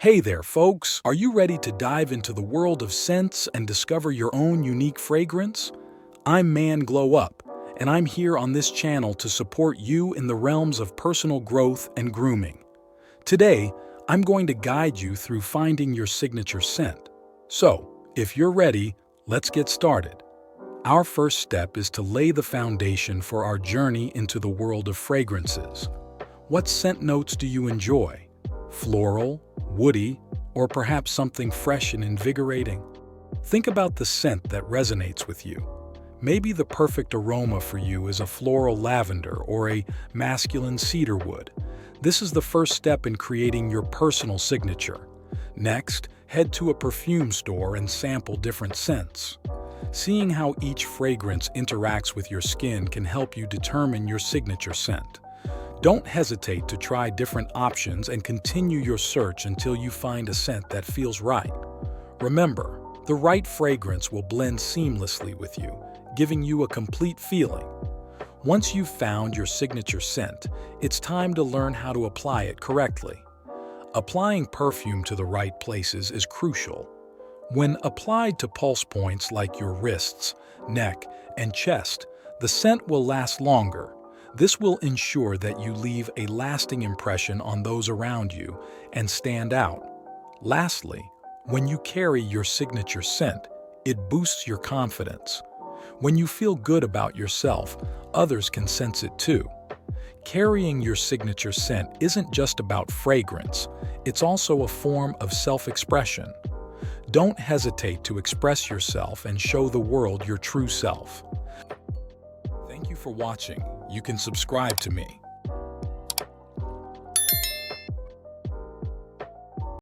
Hey there, folks! Are you ready to dive into the world of scents and discover your own unique fragrance? I'm Man Glow Up, and I'm here on this channel to support you in the realms of personal growth and grooming. Today, I'm going to guide you through finding your signature scent. So, if you're ready, let's get started. Our first step is to lay the foundation for our journey into the world of fragrances. What scent notes do you enjoy? Floral, woody, or perhaps something fresh and invigorating? Think about the scent that resonates with you. Maybe the perfect aroma for you is a floral lavender or a masculine cedarwood. This is the first step in creating your personal signature. Next, head to a perfume store and sample different scents. Seeing how each fragrance interacts with your skin can help you determine your signature scent. Don't hesitate to try different options and continue your search until you find a scent that feels right. Remember, the right fragrance will blend seamlessly with you, giving you a complete feeling. Once you've found your signature scent, it's time to learn how to apply it correctly. Applying perfume to the right places is crucial. When applied to pulse points like your wrists, neck, and chest, the scent will last longer. This will ensure that you leave a lasting impression on those around you and stand out. Lastly, when you carry your signature scent, it boosts your confidence. When you feel good about yourself, others can sense it too. Carrying your signature scent isn't just about fragrance, it's also a form of self-expression. Don't hesitate to express yourself and show the world your true self. Thank you for watching. You can subscribe to me.